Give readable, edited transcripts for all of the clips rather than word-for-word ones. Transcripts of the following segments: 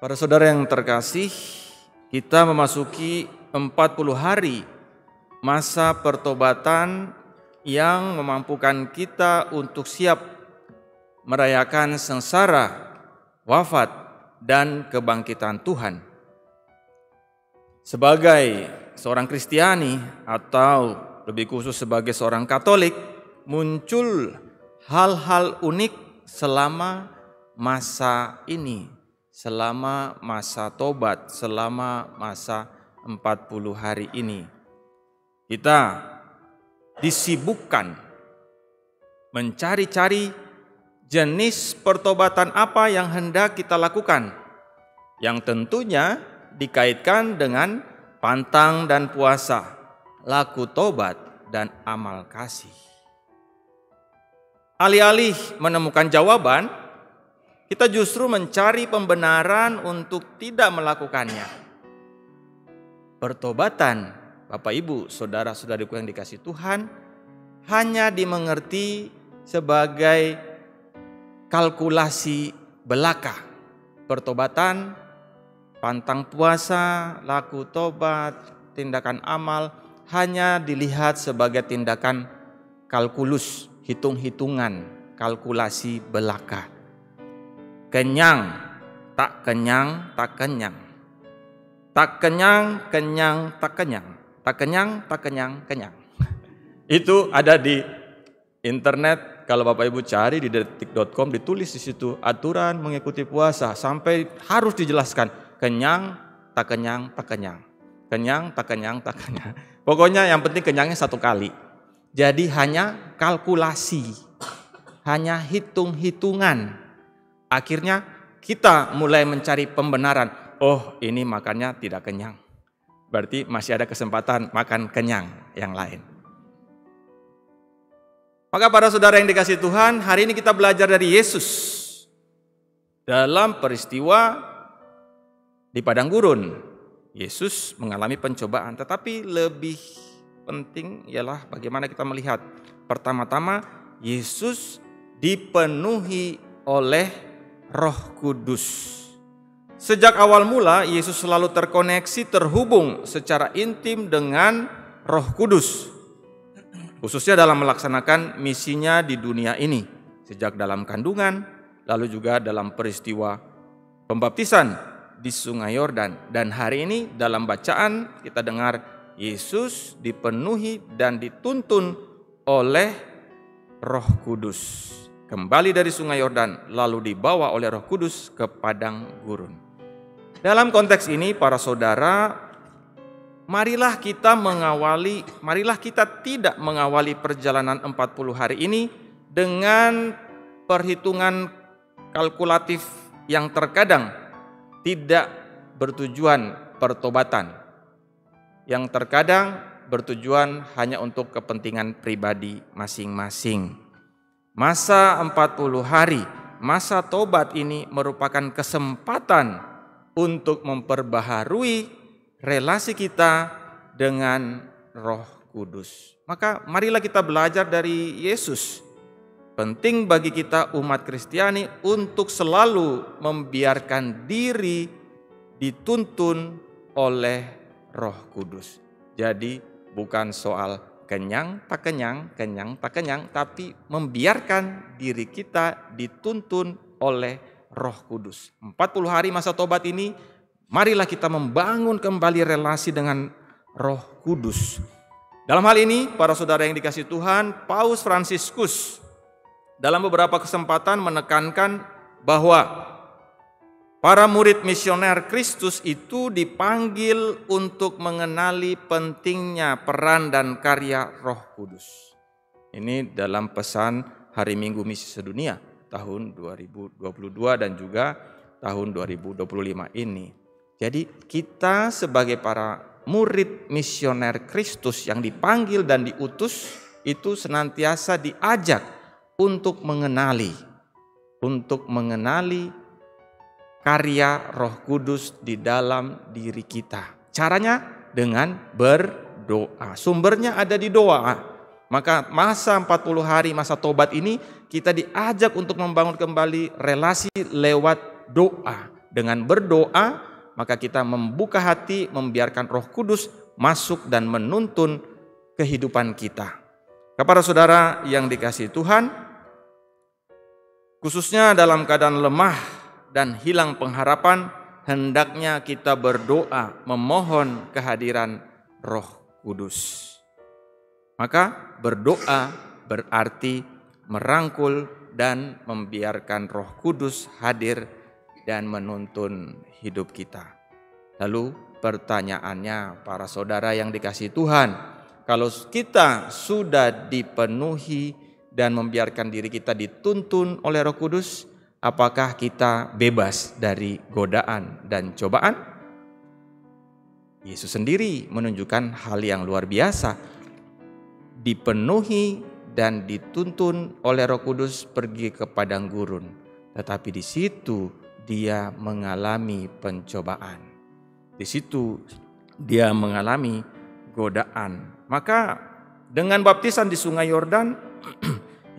Para saudara yang terkasih, kita memasuki 40 hari masa pertobatan yang memampukan kita untuk siap merayakan sengsara, wafat, dan kebangkitan Tuhan. Sebagai seorang Kristiani atau lebih khusus sebagai seorang Katolik, muncul hal-hal unik selama masa ini, selama masa tobat, selama masa 40 hari ini. Kita disibukkan mencari-cari jenis pertobatan apa yang hendak kita lakukan, yang tentunya dikaitkan dengan pantang dan puasa, laku tobat, dan amal kasih. Alih-alih menemukan jawaban, kita justru mencari pembenaran untuk tidak melakukannya. Pertobatan, Bapak Ibu, saudara-saudariku yang dikasihi Tuhan, hanya dimengerti sebagai kalkulasi belaka. Pertobatan, pantang puasa, laku tobat, tindakan amal hanya dilihat sebagai tindakan kalkulus, hitung-hitungan, kalkulasi belaka. Kenyang, tak kenyang, tak kenyang. Tak kenyang, kenyang, tak kenyang. Tak kenyang, tak kenyang, kenyang. Itu ada di internet. Kalau Bapak Ibu cari di detik.com, ditulis di situ aturan mengikuti puasa sampai harus dijelaskan kenyang, tak kenyang, tak kenyang. Kenyang, tak kenyang, tak kenyang. Pokoknya yang penting kenyangnya satu kali. Jadi hanya kalkulasi, hanya hitung-hitungan. Akhirnya kita mulai mencari pembenaran. Oh, ini makannya tidak kenyang. Berarti masih ada kesempatan makan kenyang yang lain. Maka para saudara yang dikasihi Tuhan, hari ini kita belajar dari Yesus dalam peristiwa di padang gurun. Yesus mengalami pencobaan, tetapi lebih penting ialah bagaimana kita melihat. Pertama-tama, Yesus dipenuhi oleh Roh Kudus. Sejak awal mula, Yesus selalu terkoneksi, terhubung secara intim dengan Roh Kudus. Khususnya dalam melaksanakan misinya di dunia ini. Sejak dalam kandungan, lalu juga dalam peristiwa pembaptisan di Sungai Yordan. Dan hari ini dalam bacaan kita dengar Yesus dipenuhi dan dituntun oleh Roh Kudus. Kembali dari Sungai Yordan, lalu dibawa oleh Roh Kudus ke padang gurun. Dalam konteks ini, para saudara, marilah kita tidak mengawali perjalanan 40 hari ini dengan perhitungan kalkulatif yang terkadang tidak bertujuan pertobatan, yang terkadang bertujuan hanya untuk kepentingan pribadi masing-masing. Masa 40 hari, masa tobat ini merupakan kesempatan untuk memperbaharui relasi kita dengan Roh Kudus. Maka marilah kita belajar dari Yesus. Penting bagi kita umat Kristiani untuk selalu membiarkan diri dituntun oleh Roh Kudus. Jadi bukan soal kenyang tak kenyang, kenyang tak kenyang, tapi membiarkan diri kita dituntun oleh Roh Kudus. 40 hari masa tobat ini, marilah kita membangun kembali relasi dengan Roh Kudus. Dalam hal ini, para saudara yang dikasihi Tuhan, Paus Fransiskus dalam beberapa kesempatan menekankan bahwa para murid misioner Kristus itu dipanggil untuk mengenali pentingnya peran dan karya Roh Kudus. Ini dalam pesan Hari Minggu Misi Sedunia tahun 2022 dan juga tahun 2025 ini. Jadi kita sebagai para murid misioner Kristus yang dipanggil dan diutus itu senantiasa diajak untuk mengenali karya Roh Kudus di dalam diri kita. Caranya dengan berdoa. Sumbernya ada di doa. Maka masa 40 hari masa tobat ini kita diajak untuk membangun kembali relasi lewat doa. Dengan berdoa, maka kita membuka hati, membiarkan Roh Kudus masuk dan menuntun kehidupan kita. Kepada saudara yang dikasihi Tuhan, khususnya dalam keadaan lemah dan hilang pengharapan, hendaknya kita berdoa memohon kehadiran Roh Kudus. Maka berdoa berarti merangkul dan membiarkan Roh Kudus hadir dan menuntun hidup kita. Lalu pertanyaannya, para saudara yang dikasihi Tuhan, kalau kita sudah dipenuhi dan membiarkan diri kita dituntun oleh Roh Kudus, apakah kita bebas dari godaan dan cobaan? Yesus sendiri menunjukkan hal yang luar biasa. Dipenuhi dan dituntun oleh Roh Kudus pergi ke padang gurun, tetapi di situ dia mengalami pencobaan. Di situ dia mengalami godaan. Maka dengan baptisan di Sungai Yordan,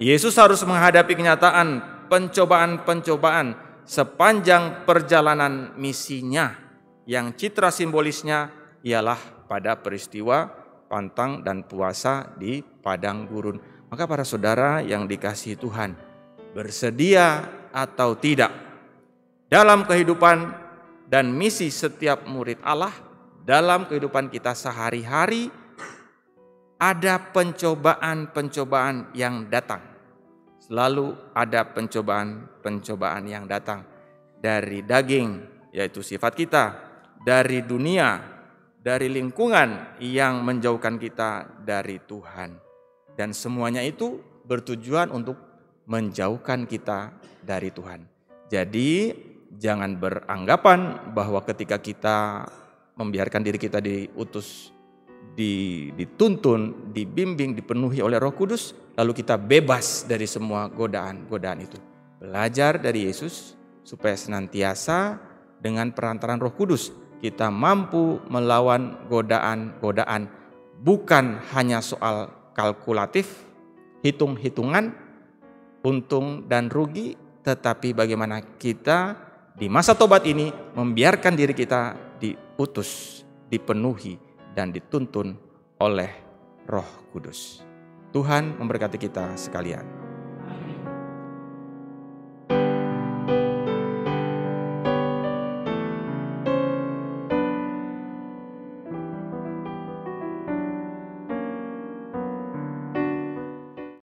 Yesus harus menghadapi kenyataan pencobaan-pencobaan sepanjang perjalanan misinya, yang citra simbolisnya ialah pada peristiwa pantang dan puasa di padang gurun. Maka para saudara yang dikasihi Tuhan, bersedia atau tidak dalam kehidupan dan misi setiap murid Allah, dalam kehidupan kita sehari-hari, ada pencobaan-pencobaan yang datang. Selalu ada pencobaan-pencobaan yang datang dari daging, yaitu sifat kita, dari dunia, dari lingkungan yang menjauhkan kita dari Tuhan. Dan semuanya itu bertujuan untuk menjauhkan kita dari Tuhan. Jadi jangan beranggapan bahwa ketika kita membiarkan diri kita diutus, dituntun, dibimbing, dipenuhi oleh Roh Kudus, lalu kita bebas dari semua godaan-godaan itu. Belajar dari Yesus supaya senantiasa dengan perantaraan Roh Kudus kita mampu melawan godaan-godaan, bukan hanya soal kalkulatif, hitung-hitungan, untung dan rugi, tetapi bagaimana kita di masa tobat ini membiarkan diri kita diutus, dipenuhi, dan dituntun oleh Roh Kudus. Tuhan memberkati kita sekalian.